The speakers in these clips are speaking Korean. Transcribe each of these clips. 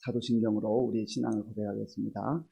사도신경으로 우리 신앙을 고백하겠습니다.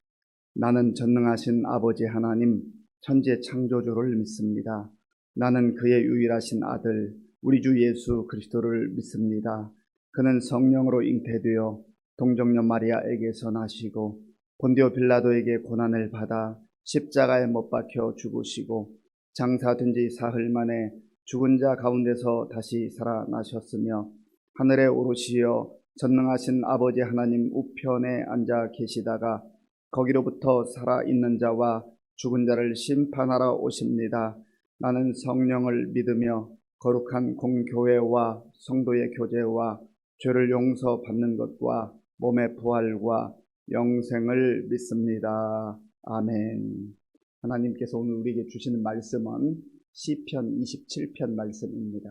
나는 전능하신 아버지 하나님 천지 창조주를 믿습니다. 나는 그의 유일하신 아들 우리 주 예수 그리스도를 믿습니다. 그는 성령으로 잉태되어 동정녀 마리아에게서 나시고 본디오 빌라도에게 고난을 받아 십자가에 못 박혀 죽으시고 장사된 지 사흘 만에 죽은 자 가운데서 다시 살아나셨으며 하늘에 오르시어 전능하신 아버지 하나님 우편에 앉아 계시다가 거기로부터 살아있는 자와 죽은 자를 심판하러 오십니다. 나는 성령을 믿으며 거룩한 공교회와 성도의 교제와 죄를 용서받는 것과 몸의 부활과 영생을 믿습니다. 아멘. 하나님께서 오늘 우리에게 주시는 말씀은 시편 27편 말씀입니다.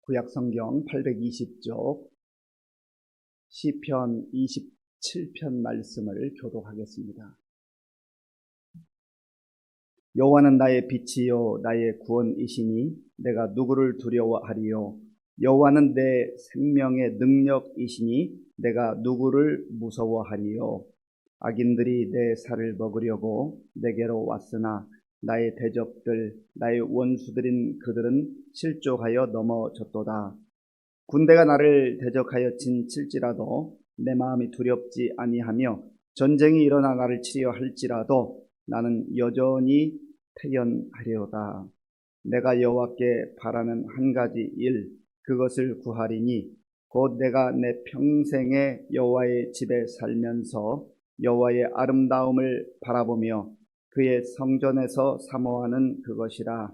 구약성경 820쪽 시편 27편 말씀을 교독하겠습니다. 여호와는 나의 빛이요 나의 구원이시니 내가 누구를 두려워하리요. 여호와는 내 생명의 능력이시니 내가 누구를 무서워하리요. 악인들이 내 살을 먹으려고 내게로 왔으나 나의 대적들 나의 원수들인 그들은 실족하여 넘어졌도다. 군대가 나를 대적하여 진칠지라도 내 마음이 두렵지 아니하며 전쟁이 일어나 나를 치려 할지라도 나는 여전히 태연하려다. 내가 여호와께 바라는 한 가지 일 그것을 구하리니 곧 내가 내 평생에 여호와의 집에 살면서 여호와의 아름다움을 바라보며 그의 성전에서 사모하는 그것이라.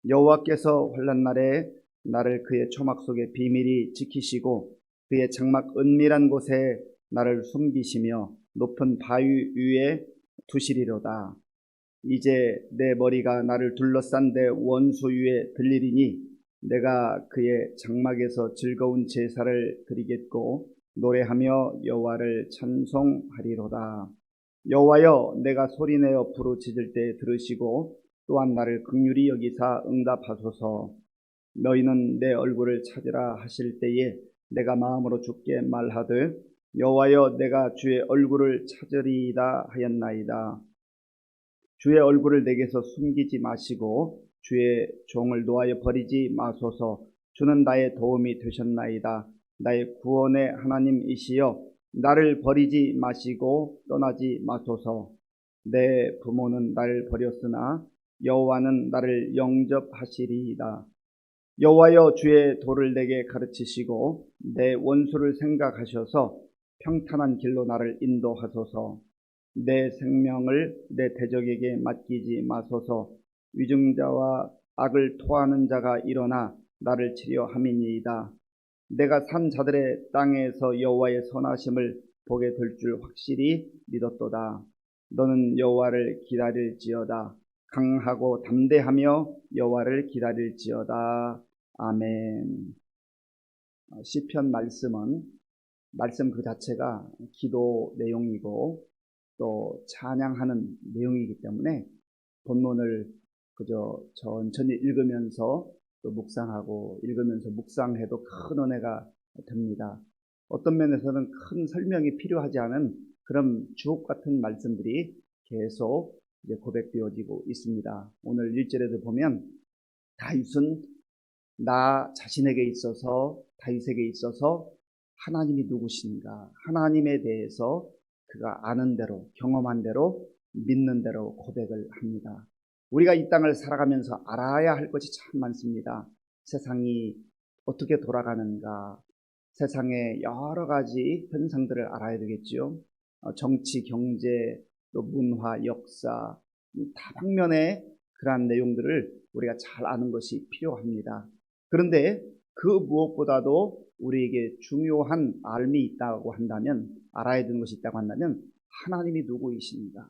여호와께서 환난날에 나를 그의 초막 속에 비밀히 지키시고 그의 장막 은밀한 곳에 나를 숨기시며 높은 바위 위에 두시리로다. 이제 내 머리가 나를 둘러싼 내 원수 위에 들리리니 내가 그의 장막에서 즐거운 제사를 드리겠고 노래하며 여호와를 찬송하리로다. 여호와여 내가 소리내어 부르짖을 때 들으시고 또한 나를 긍휼히 여기사 응답하소서. 너희는 내 얼굴을 찾으라 하실 때에 내가 마음으로 주께 말하되 여호와여 내가 주의 얼굴을 찾으리이다 하였나이다. 주의 얼굴을 내게서 숨기지 마시고 주의 종을 놓아여 버리지 마소서. 주는 나의 도움이 되셨나이다. 나의 구원의 하나님이시여 나를 버리지 마시고 떠나지 마소서. 내 부모는 나를 버렸으나 여호와는 나를 영접하시리이다. 여호와여 주의 도를 내게 가르치시고 내 원수를 생각하셔서 평탄한 길로 나를 인도하소서. 내 생명을 내 대적에게 맡기지 마소서. 위증자와 악을 토하는 자가 일어나 나를 치려 함이니이다. 내가 산 자들의 땅에서 여호와의 선하심을 보게 될 줄 확실히 믿었도다. 너는 여호와를 기다릴지어다. 강하고 담대하며 여호와를 기다릴지어다. 아멘. 시편 말씀은 말씀 그 자체가 기도 내용이고 또 찬양하는 내용이기 때문에 본문을 그저 천천히 읽으면서 또 묵상하고 읽으면서 묵상해도 큰 은혜가 됩니다. 어떤 면에서는 큰 설명이 필요하지 않은 그런 주옥 같은 말씀들이 계속 이제 고백되어지고 있습니다. 오늘 1절에도 보면 다윗은 나 자신에게 있어서 다윗에게 있어서 하나님이 누구신가 하나님에 대해서 그가 아는 대로 경험한 대로 믿는 대로 고백을 합니다. 우리가 이 땅을 살아가면서 알아야 할 것이 참 많습니다. 세상이 어떻게 돌아가는가, 세상의 여러 가지 현상들을 알아야 되겠죠. 정치, 경제, 또 문화, 역사, 다방면의 그러한 내용들을 우리가 잘 아는 것이 필요합니다. 그런데 그 무엇보다도 우리에게 중요한 알미 있다고 한다면, 알아야 되는 것이 있다고 한다면 하나님이 누구이신가,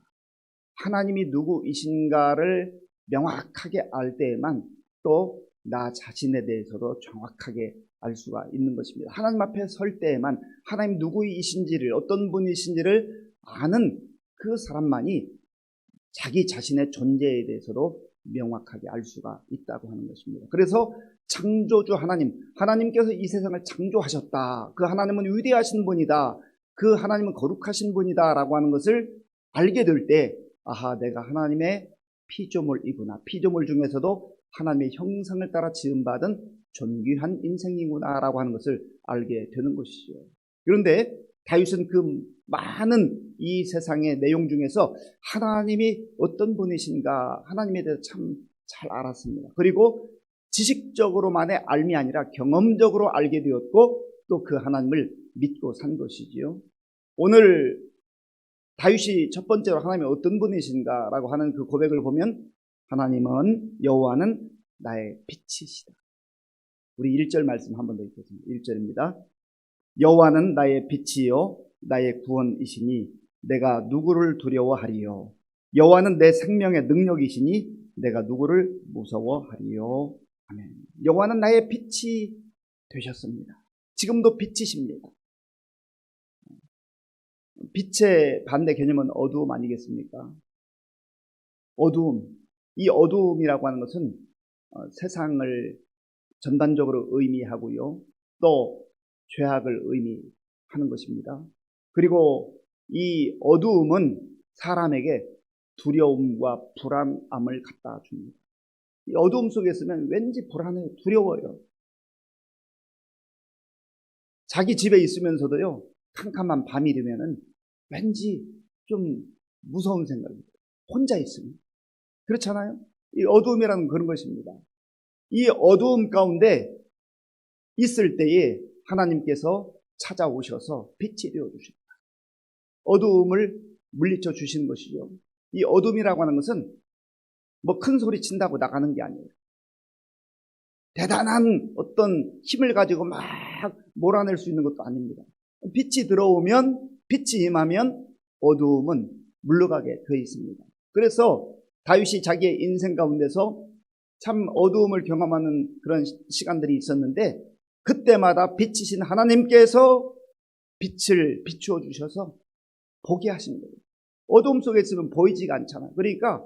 하나님이 누구이신가를 명확하게 알 때에만 또 나 자신에 대해서도 정확하게 알 수가 있는 것입니다. 하나님 앞에 설 때에만 하나님 누구이신지를, 어떤 분이신지를 아는 그 사람만이 자기 자신의 존재에 대해서도 명확하게 알 수가 있다고 하는 것입니다. 그래서 창조주 하나님께서 이 세상을 창조하셨다. 그 하나님은 위대하신 분이다. 그 하나님은 거룩하신 분이다 라고 하는 것을 알게 될 때, 아하, 내가 하나님의 피조물이구나. 피조물 중에서도 하나님의 형상을 따라 지음받은 존귀한 인생이구나 라고 하는 것을 알게 되는 것이죠. 그런데 다윗은 그 많은 이 세상의 내용 중에서 하나님이 어떤 분이신가, 하나님에 대해서 참 잘 알았습니다. 그리고 지식적으로만의 알미 아니라 경험적으로 알게 되었고 또 그 하나님을 믿고 산 것이지요. 오늘 다윗이 첫 번째로 하나님이 어떤 분이신가라고 하는 그 고백을 보면 하나님은 여호와는 나의 빛이시다. 우리 1절 말씀 한 번 더 읽겠습니다. 1절입니다. 여호와는 나의 빛이요 나의 구원이시니 내가 누구를 두려워하리요. 여호와는 내 생명의 능력이시니 내가 누구를 무서워하리요. 아멘. 여호와는 나의 빛이 되셨습니다. 지금도 빛이십니다. 빛의 반대 개념은 어두움 아니겠습니까? 어두움. 이 어두움이라고 하는 것은 세상을 전반적으로 의미하고요. 또 죄악을 의미하는 것입니다. 그리고 이 어두움은 사람에게 두려움과 불안함을 갖다 줍니다. 이 어두움 속에 있으면 왠지 불안해요. 두려워요. 자기 집에 있으면서도요. 캄캄한 밤이 되면은 왠지 좀 무서운 생각이 들어요. 혼자 있으면. 그렇잖아요? 이 어두움이라는 그런 것입니다. 이 어두움 가운데 있을 때에 하나님께서 찾아오셔서 빛이 되어주십니다. 어두움을 물리쳐 주시는 것이죠. 이 어둠이라고 하는 것은 뭐 큰 소리 친다고 나가는 게 아니에요. 대단한 어떤 힘을 가지고 막 몰아낼 수 있는 것도 아닙니다. 빛이 들어오면, 빛이 임하면 어두움은 물러가게 되어 있습니다. 그래서 다윗이 자기의 인생 가운데서 참 어두움을 경험하는 그런 시간들이 있었는데 그때마다 빛이신 하나님께서 빛을 비추어 주셔서 보게 하신 거예요. 어두움 속에 있으면 보이지가 않잖아요. 그러니까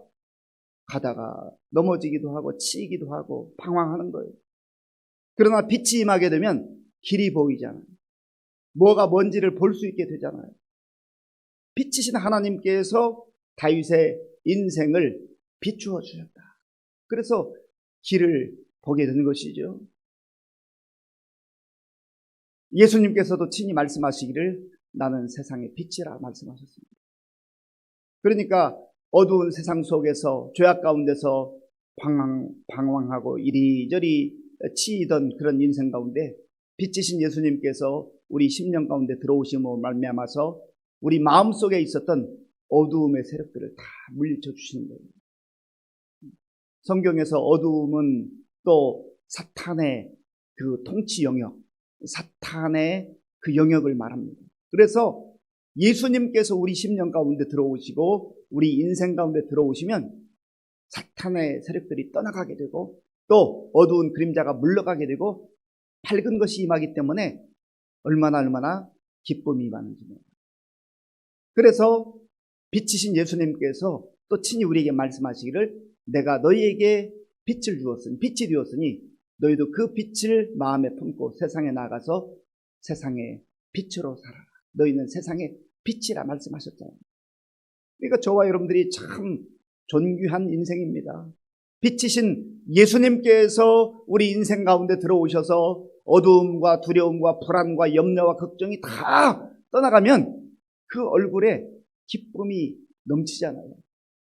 가다가 넘어지기도 하고 치이기도 하고 방황하는 거예요. 그러나 빛이 임하게 되면 길이 보이잖아요. 뭐가 뭔지를 볼 수 있게 되잖아요. 빛이신 하나님께서 다윗의 인생을 비추어 주셨다. 그래서 길을 보게 된 것이죠. 예수님께서도 친히 말씀하시기를 나는 세상의 빛이라 말씀하셨습니다. 그러니까 어두운 세상 속에서 죄악 가운데서 방황하고 이리저리 치이던 그런 인생 가운데 빛이신 예수님께서 우리 심령 가운데 들어오심으로 말미암아서 우리 마음속에 있었던 어두움의 세력들을 다 물리쳐 주시는 거예요. 성경에서 어두움은 또 사탄의 그 통치 영역, 사탄의 그 영역을 말합니다. 그래서 예수님께서 우리 심령 가운데 들어오시고 우리 인생 가운데 들어오시면 사탄의 세력들이 떠나가게 되고 또 어두운 그림자가 물러가게 되고 밝은 것이 임하기 때문에 얼마나 기쁨이 임하는지 모릅니다. 그래서 빛이신 예수님께서 또 친히 우리에게 말씀하시기를 내가 너희에게 빛을 주었으니 빛이 되었으니 너희도 그 빛을 마음에 품고 세상에 나가서 세상의 빛으로 살아라. 너희는 세상의 빛이라 말씀하셨잖아요. 그러니까 저와 여러분들이 참 존귀한 인생입니다. 빛이신 예수님께서 우리 인생 가운데 들어오셔서 어두움과 두려움과 불안과 염려와 걱정이 다 떠나가면 그 얼굴에 기쁨이 넘치잖아요.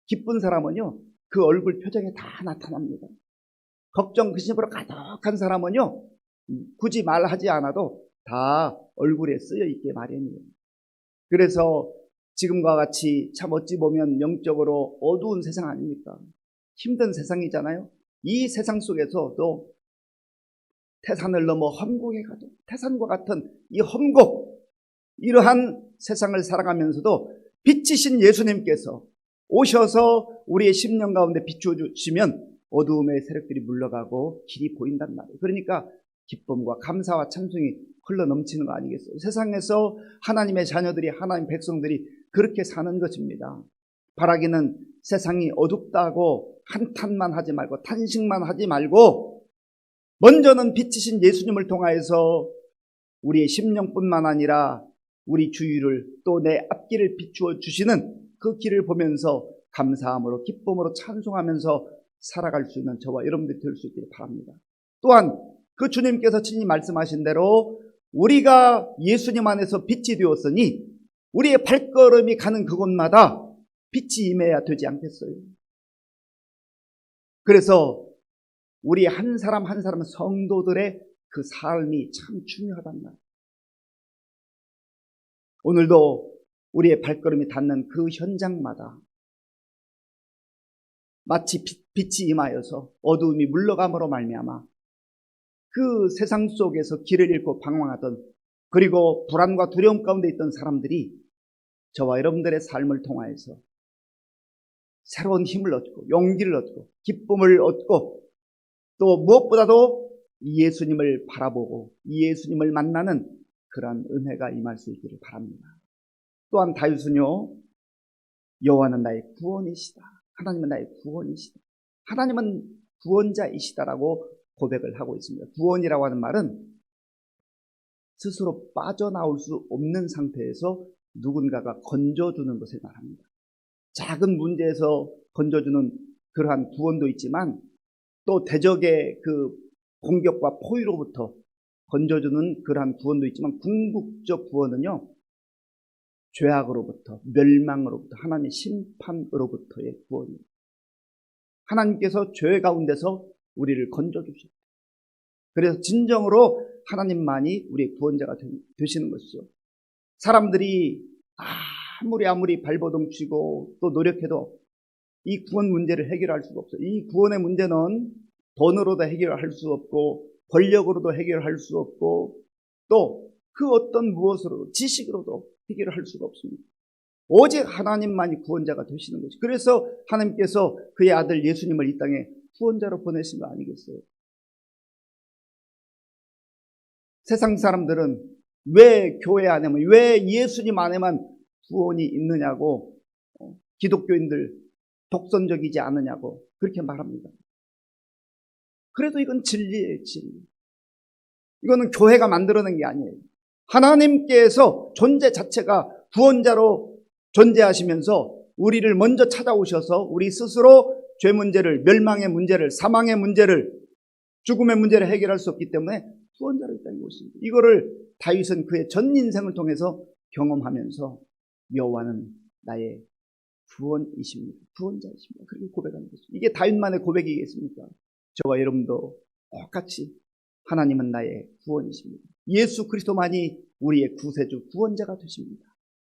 기쁜 사람은요 그 얼굴 표정에 다 나타납니다. 걱정 근심으로 가득한 사람은요 굳이 말하지 않아도 다 얼굴에 쓰여 있게 마련이에요. 그래서 지금과 같이 참 어찌 보면 영적으로 어두운 세상 아닙니까? 힘든 세상이잖아요. 이 세상 속에서도 태산을 넘어 험곡에 가도 태산과 같은 이 험곡, 이러한 세상을 살아가면서도 빛이신 예수님께서 오셔서 우리의 심령 가운데 비추어 주시면 어두움의 세력들이 물러가고 길이 보인단 말이에요. 그러니까 기쁨과 감사와 찬송이 흘러 넘치는 거 아니겠어요? 세상에서 하나님의 자녀들이, 하나님 백성들이 그렇게 사는 것입니다. 바라기는 세상이 어둡다고 한탄만 하지 말고 탄식만 하지 말고 먼저는 빛이신 예수님을 통하여서 우리의 심령뿐만 아니라 우리 주위를 또 내 앞길을 비추어 주시는 그 길을 보면서 감사함으로 기쁨으로 찬송하면서 살아갈 수 있는 저와 여러분들이 될 수 있기를 바랍니다. 또한 그 주님께서 친히 말씀하신 대로 우리가 예수님 안에서 빛이 되었으니 우리의 발걸음이 가는 그곳마다 빛이 임해야 되지 않겠어요? 그래서 우리 한 사람 한 사람 성도들의 그 삶이 참 중요하단 말이에요. 오늘도 우리의 발걸음이 닿는 그 현장마다 마치 빛이 임하여서 어두움이 물러감으로 말미암아 그 세상 속에서 길을 잃고 방황하던 그리고 불안과 두려움 가운데 있던 사람들이 저와 여러분들의 삶을 통하여서 새로운 힘을 얻고 용기를 얻고 기쁨을 얻고 또 무엇보다도 예수님을 바라보고 예수님을 만나는 그러한 은혜가 임할 수 있기를 바랍니다. 또한 다윗은요, 여호와는 나의 구원이시다. 하나님은 나의 구원이시다. 하나님은 구원자이시다라고 고백을 하고 있습니다. 구원이라고 하는 말은 스스로 빠져나올 수 없는 상태에서 누군가가 건져주는 것을 말합니다. 작은 문제에서 건져주는 그러한 구원도 있지만 또 대적의 그 공격과 포위로부터 건져주는 그러한 구원도 있지만 궁극적 구원은요, 죄악으로부터 멸망으로부터 하나님의 심판으로부터의 구원입니다. 하나님께서 죄 가운데서 우리를 건져주셨다. 그래서 진정으로 하나님만이 우리의 구원자가 되시는 것이죠. 사람들이 아무리 발버둥 치고 또 노력해도 이 구원 문제를 해결할 수가 없어요. 이 구원의 문제는 돈으로도 해결할 수 없고 권력으로도 해결할 수 없고 또 그 어떤 무엇으로도 지식으로도 해결할 수가 없습니다. 오직 하나님만이 구원자가 되시는 것이죠. 그래서 하나님께서 그의 아들 예수님을 이 땅에 구원자로 보내신 거 아니겠어요? 세상 사람들은 왜 교회 안에만, 왜 예수님 안에만 구원이 있느냐고 기독교인들 독선적이지 않느냐고 그렇게 말합니다. 그래도 이건 진리예요, 진리. 이거는 교회가 만들어낸 게 아니에요. 하나님께서 존재 자체가 구원자로 존재하시면서 우리를 먼저 찾아오셔서 우리 스스로 죄 문제를, 멸망의 문제를, 사망의 문제를, 죽음의 문제를 해결할 수 없기 때문에 구원자로 있다는 것입니다. 이거를 다윗은 그의 전 인생을 통해서 경험하면서 여호와는 나의 구원이십니다. 구원자이십니다. 그렇게 고백하는 것입니다. 이게 다윗만의 고백이겠습니까? 저와 여러분도 똑같이 하나님은 나의 구원이십니다. 예수 그리스도만이 우리의 구세주, 구원자가 되십니다.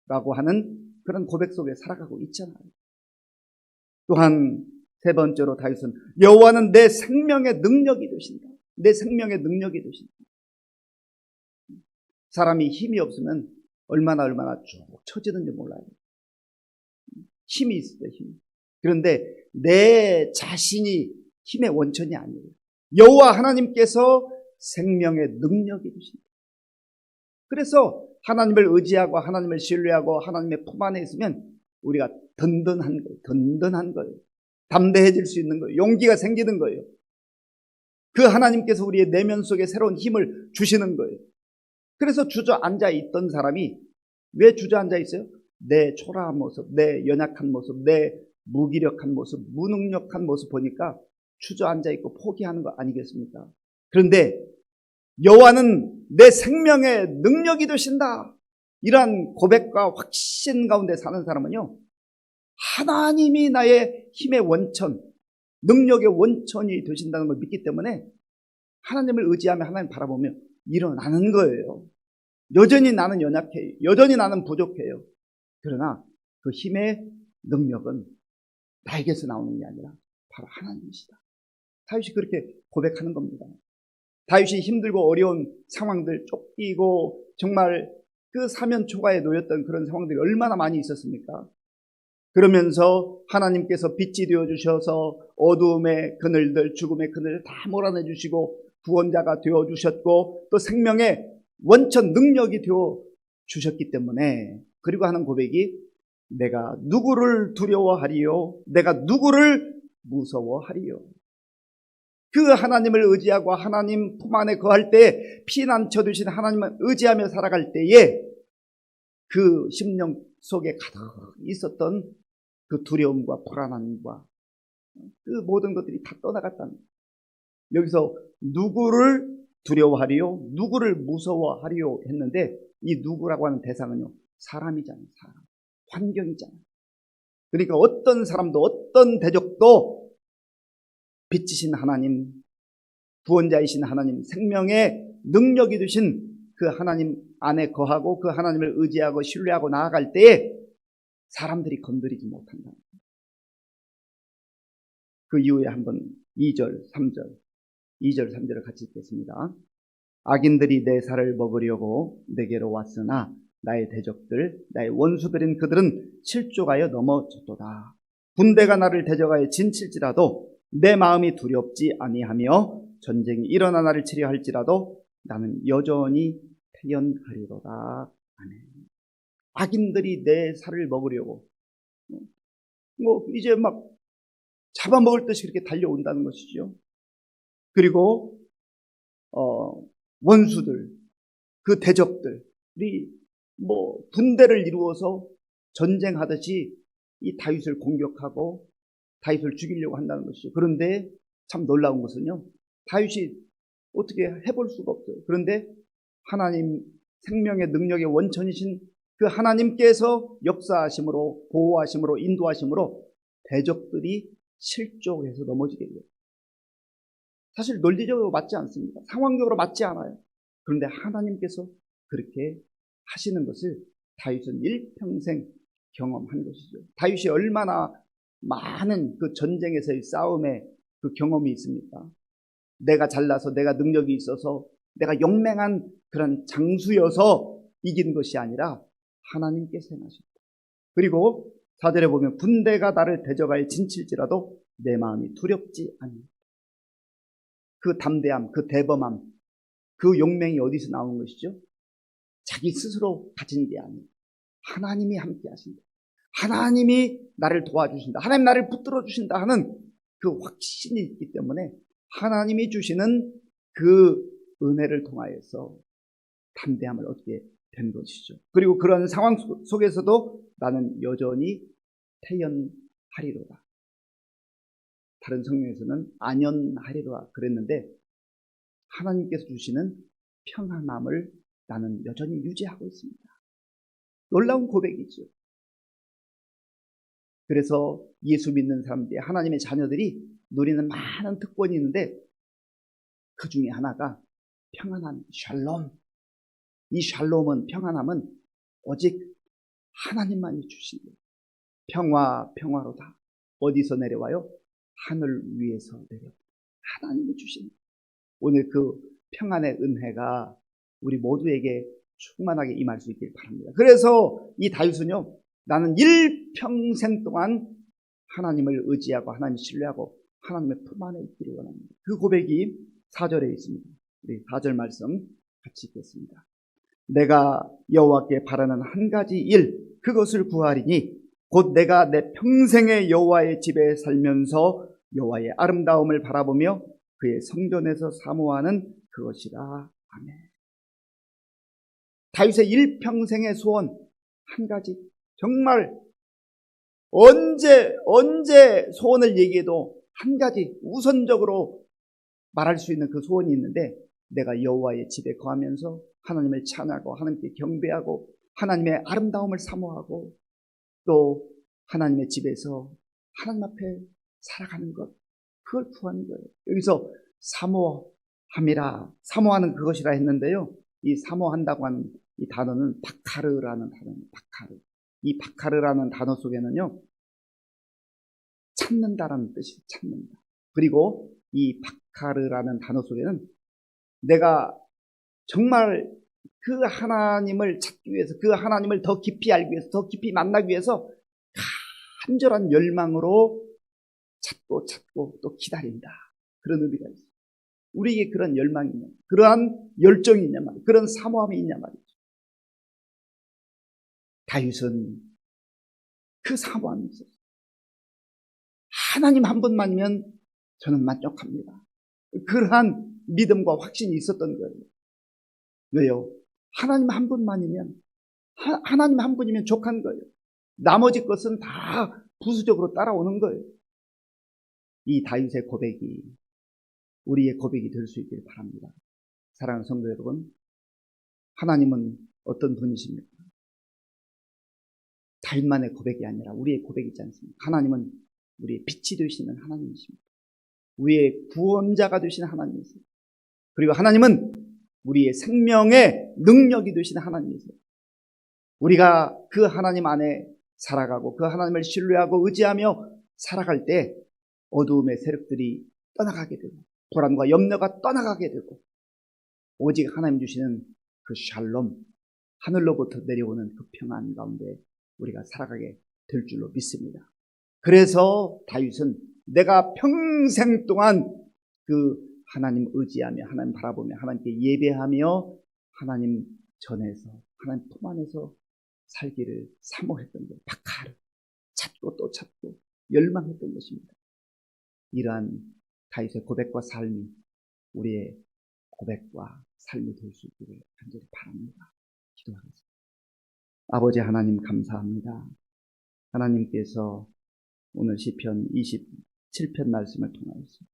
라고 하는 그런 고백 속에 살아가고 있잖아요. 또한 세 번째로 다윗은 여호와는 내 생명의 능력이 되신다. 내 생명의 능력이 되신다. 사람이 힘이 없으면 얼마나 쭉 처지는지 몰라요. 힘이 있어요, 힘. 그런데 내 자신이 힘의 원천이 아니에요. 여호와 하나님께서 생명의 능력이 되신다. 그래서 하나님을 의지하고 하나님을 신뢰하고 하나님의 품 안에 있으면 우리가 든든한 거예요. 든든한 거예요. 담대해질 수 있는 거예요. 용기가 생기는 거예요. 그 하나님께서 우리의 내면 속에 새로운 힘을 주시는 거예요. 그래서 주저앉아 있던 사람이 왜 주저앉아 있어요? 내 초라한 모습, 내 연약한 모습, 내 무기력한 모습, 무능력한 모습 보니까 주저앉아 있고 포기하는 거 아니겠습니까? 그런데 여호와는 내 생명의 능력이 되신다. 이러한 고백과 확신 가운데 사는 사람은요, 하나님이 나의 힘의 원천, 능력의 원천이 되신다는 걸 믿기 때문에 하나님을 의지하며 하나님 바라보며 일어나는 거예요. 여전히 나는 연약해요. 여전히 나는 부족해요. 그러나 그 힘의 능력은 나에게서 나오는 게 아니라 바로 하나님이시다. 다윗이 그렇게 고백하는 겁니다. 다윗이 힘들고 어려운 상황들, 쫓기고 정말 그 사면 초가에 놓였던 그런 상황들이 얼마나 많이 있었습니까? 그러면서 하나님께서 빛이 되어주셔서 어두움의 그늘들, 죽음의 그늘을 다 몰아내주시고 구원자가 되어주셨고 또 생명의 원천 능력이 되어주셨기 때문에, 그리고 하는 고백이 내가 누구를 두려워하리요? 내가 누구를 무서워하리요? 그 하나님을 의지하고 하나님 품 안에 거할 때 피난처 되신 하나님을 의지하며 살아갈 때에 그 심령 속에 가득 있었던 그 두려움과 불안함과 그 모든 것들이 다 떠나갔다는 거예요. 여기서 누구를 두려워하리요? 누구를 무서워하리요? 했는데 이 누구라고 하는 대상은요, 사람이잖아요. 사람. 환경이잖아요. 그러니까 어떤 사람도 어떤 대적도 빛이신 하나님, 구원자이신 하나님, 생명의 능력이 되신 그 하나님 안에 거하고 그 하나님을 의지하고 신뢰하고 나아갈 때에 사람들이 건드리지 못한다. 그 이후에 한번 2절, 3절을 같이 읽겠습니다. 악인들이 내 살을 먹으려고 내게로 왔으나 나의 대적들, 나의 원수들인 그들은 실족하여 넘어졌도다. 군대가 나를 대적하여 진칠지라도 내 마음이 두렵지 아니하며 전쟁이 일어나 나를 치려 할지라도 나는 여전히 태연하리로다. 아멘. 악인들이 내 살을 먹으려고 이제 막 잡아먹을 듯이 그렇게 달려온다는 것이죠. 그리고 원수들, 그 대적들이 분대를 이루어서 전쟁하듯이 이 다윗을 공격하고 다윗을 죽이려고 한다는 것이죠. 그런데 참 놀라운 것은요, 다윗이 어떻게 해볼 수가 없어요. 그런데 하나님 생명의 능력의 원천이신 그 하나님께서 역사하심으로, 보호하심으로, 인도하심으로 대적들이 실족해서 넘어지게 돼요. 사실 논리적으로 맞지 않습니다. 상황적으로 맞지 않아요. 그런데 하나님께서 그렇게 하시는 것을 다윗은 일평생 경험한 것이죠. 다윗이 얼마나 많은 그 전쟁에서의 싸움의 그 경험이 있습니까? 내가 잘나서, 내가 능력이 있어서, 내가 용맹한 그런 장수여서 이긴 것이 아니라 하나님께서 행하셨다. 그리고 4절에 보면 군대가 나를 대적하여 진칠지라도 내 마음이 두렵지 않는다. 그 담대함, 그 대범함, 그 용맹이 어디서 나온 것이죠? 자기 스스로 가진 게 아니에요. 하나님이 함께 하신다. 하나님이 나를 도와주신다. 하나님 나를 붙들어 주신다 하는 그 확신이 있기 때문에 하나님이 주시는 그 은혜를 통하여서 담대함을 얻게 된 것이죠. 그리고 그런 상황 속에서도 나는 여전히 태연하리로다. 다른 성경에서는 안연하리로다 그랬는데 하나님께서 주시는 평안함을 나는 여전히 유지하고 있습니다. 놀라운 고백이죠. 그래서 예수 믿는 사람들이, 하나님의 자녀들이 누리는 많은 특권이 있는데 그 중에 하나가 평안함, 샬롬. 이 샬롬은, 평안함은 오직 하나님만이 주신 거예요. 평화로다. 어디서 내려와요? 하늘 위에서 내려와. 하나님이 주신 거예요. 오늘 그 평안의 은혜가 우리 모두에게 충만하게 임할 수 있길 바랍니다. 그래서 이 다윗은요, 나는 일평생 동안 하나님을 의지하고 하나님을 신뢰하고 하나님의 품 안에 있기를 원합니다. 그 고백이 4절에 있습니다. 우리 4절 말씀 같이 읽겠습니다. 내가 여호와께 바라는 한 가지 일, 그것을 구하리니 곧 내가 내 평생의 여호와의 집에 살면서 여호와의 아름다움을 바라보며 그의 성전에서 사모하는 그것이라. 아멘. 다윗의 일평생의 소원 한 가지, 정말 언제 소원을 얘기해도 한 가지 우선적으로 말할 수 있는 그 소원이 있는데, 내가 여호와의 집에 거하면서 하나님을 찬양하고 하나님께 경배하고 하나님의 아름다움을 사모하고 또 하나님의 집에서 하나님 앞에 살아가는 것, 그걸 구하는 거예요. 여기서 사모하는 그것이라 했는데요, 이 사모한다고 하는 이 단어는 바카르라는 단어입니다. 바카르. 이 바카르라는 단어 속에는요, 찾는다라는 뜻이 찾는다. 그리고 이 바카르라는 단어 속에는 내가 정말 그 하나님을 찾기 위해서, 그 하나님을 더 깊이 알기 위해서, 더 깊이 만나기 위해서 간절한 열망으로 찾고 또 기다린다. 그런 의미가 있어요. 우리에게 그런 열망이 있냐, 그러한 열정이 있냐 말이에요. 그런 사모함이 있냐 말이죠. 다윗은 그 사모함이 있었어요. 하나님 한 분만이면 저는 만족합니다. 그러한 믿음과 확신이 있었던 거예요. 왜요? 하나님 한 분만이면, 하나님 한 분이면 족한 거예요. 나머지 것은 다 부수적으로 따라오는 거예요. 이 다윗의 고백이 우리의 고백이 될 수 있기를 바랍니다. 사랑하는 성도 여러분, 하나님은 어떤 분이십니까? 다윗만의 고백이 아니라 우리의 고백이지 않습니까? 하나님은 우리의 빛이 되시는 하나님이십니다. 우리의 구원자가 되시는 하나님이세요. 그리고 하나님은 우리의 생명의 능력이 되시는 하나님이세요. 우리가 그 하나님 안에 살아가고 그 하나님을 신뢰하고 의지하며 살아갈 때 어두움의 세력들이 떠나가게 되고 불안과 염려가 떠나가게 되고 오직 하나님 주시는 그 샬롬, 하늘로부터 내려오는 그 평안 가운데 우리가 살아가게 될 줄로 믿습니다. 그래서 다윗은 내가 평생 동안 그 하나님 의지하며 하나님 바라보며 하나님께 예배하며 하나님 전에서 하나님 품 안에서 살기를 사모했던 거예요. 박하를 찾고 또 찾고 열망했던 것입니다. 이러한 다윗의 고백과 삶이 우리의 고백과 삶이 될 수 있기를 간절히 바랍니다. 기도하겠습니다. 아버지 하나님 감사합니다. 하나님께서 오늘 시편 27편 말씀을 통하여서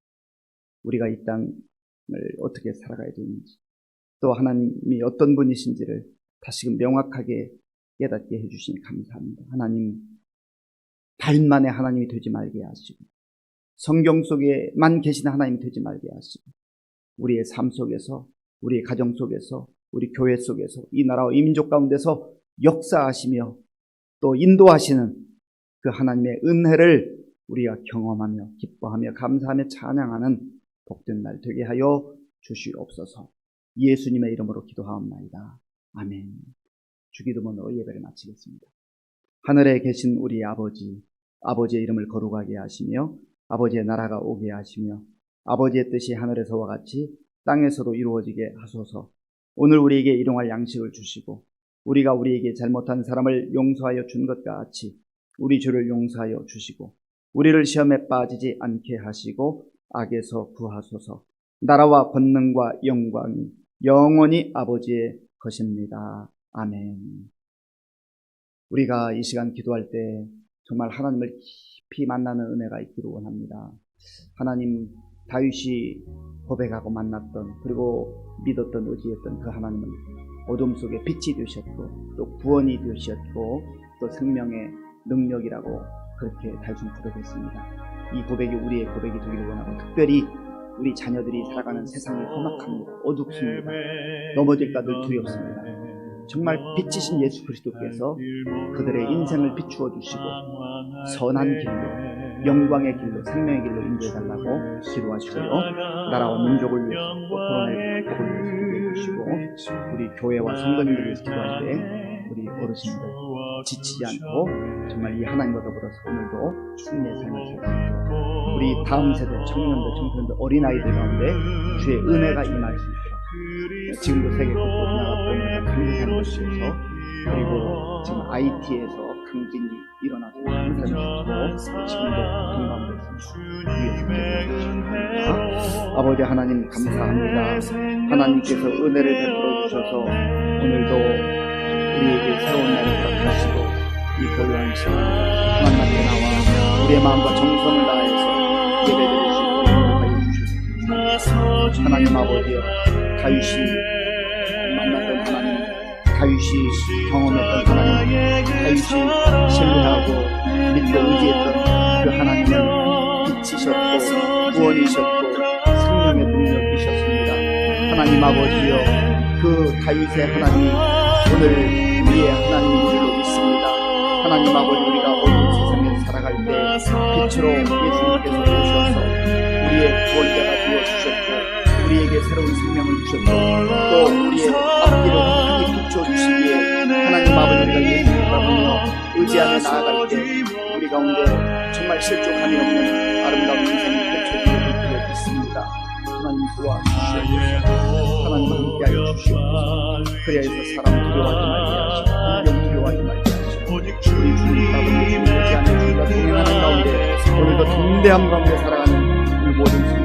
우리가 이 땅을 어떻게 살아가야 되는지 또 하나님이 어떤 분이신지를 다시금 명확하게 깨닫게 해주시니 감사합니다. 하나님, 다윗만의 하나님이 되지 말게 하시고 성경 속에만 계신 하나님이 되지 말게 하시고 우리의 삶 속에서 우리의 가정 속에서 우리 교회 속에서 이 나라와 이 민족 가운데서 역사하시며 또 인도하시는 그 하나님의 은혜를 우리가 경험하며 기뻐하며 감사하며 찬양하는 복된 날 되게 하여 주시옵소서. 예수님의 이름으로 기도하옵나이다. 아멘. 주기도문으로 예배를 마치겠습니다. 하늘에 계신 우리 아버지, 아버지의 이름을 거룩하게 하시며 아버지의 나라가 오게 하시며 아버지의 뜻이 하늘에서와 같이 땅에서도 이루어지게 하소서. 오늘 우리에게 일용할 양식을 주시고 우리가 우리에게 잘못한 사람을 용서하여 준 것과 같이 우리 죄를 용서하여 주시고 우리를 시험에 빠지지 않게 하시고 악에서 구하소서. 나라와 권능과 영광이 영원히 아버지의 것입니다. 아멘. 우리가 이 시간 기도할 때 정말 하나님을 깊이 만나는 은혜가 있기를 원합니다. 하나님, 다윗이 고백하고 만났던 그리고 믿었던 의지했던 그 하나님은 어둠 속에 빛이 되셨고 또 구원이 되셨고 또 생명의 능력이라고 그렇게 다윗은 고백했습니다. 이 고백이 우리의 고백이 되기를 원하고 특별히 우리 자녀들이 살아가는 세상이 험악합니다. 어둡습니다. 넘어질까 늘 두렵습니다. 정말 빛이신 예수 그리스도께서 그들의 인생을 비추어 주시고 선한 길로 영광의 길로 생명의 길로 인도해달라고 기도하시고요. 나라와 민족을 위해서 또 코로나의 복을 위해서 기도해 주시고 우리 교회와 성도님들을 위해서 기도할 때 우리 어르신들 지치지 않고 정말 이 하나님과 더불어서 오늘도 승리의 삶을 살 수 있도록 우리 다음 세대 청년들, 청소년들, 어린아이들 가운데 주의 은혜가 임할 수 있도록 지금도 세계 곳곳 나가 보면서 강진하는 것이어서 그리고 지금 IT에서 강진이 일어나서 큰 사람이 있고 지금도 고통 가운데 있습니다. 아버지 하나님 감사합니다. 하나님께서 은혜를 베풀어 주셔서 오늘도 우리에게 새로운 날을 허락하시고 이 고요한 시간 하나님 앞에 나와 우리의 마음과 정성을 다해서 예배드릴 수 있도록 인도하여 주셨습니다. 하나님 아버지여, 다윗이 만났던 하나님, 다윗이 경험했던 하나님, 다윗이 신뢰하고 믿고 의지했던 그 하나님은 빛이셨고 구원이셨고 생명의 능력이셨습니다. 하나님 아버지여, 그 다윗의 하나님이 오늘 우리의 하나님인 줄로 믿습니다. 하나님 아버지, 우리가 어두운 세상에 살아갈 때 빛으로 예수님께서 오셔서 우리의 구원자가 되어주셨고 우리에게 새로운 생명을 주셨고 또 우리의 앞길을 하나님 비춰주시기에 하나님 아버지가 예수님을 바라보며 의지하며 나아갈 때 우리 가운데 정말 실족함이 없는 아름다운 인생을 펼쳐주실 줄로 믿습니다. 하나님 도와주시옵소서. 하나님 함께하여 주시옵소서. 그리하여서 사람 두려워하지 말게 하시고 환경 두려워하지 말게 하시고 우리 주님 아버지 오늘도 담대함 가운데 살아가는 우리 모든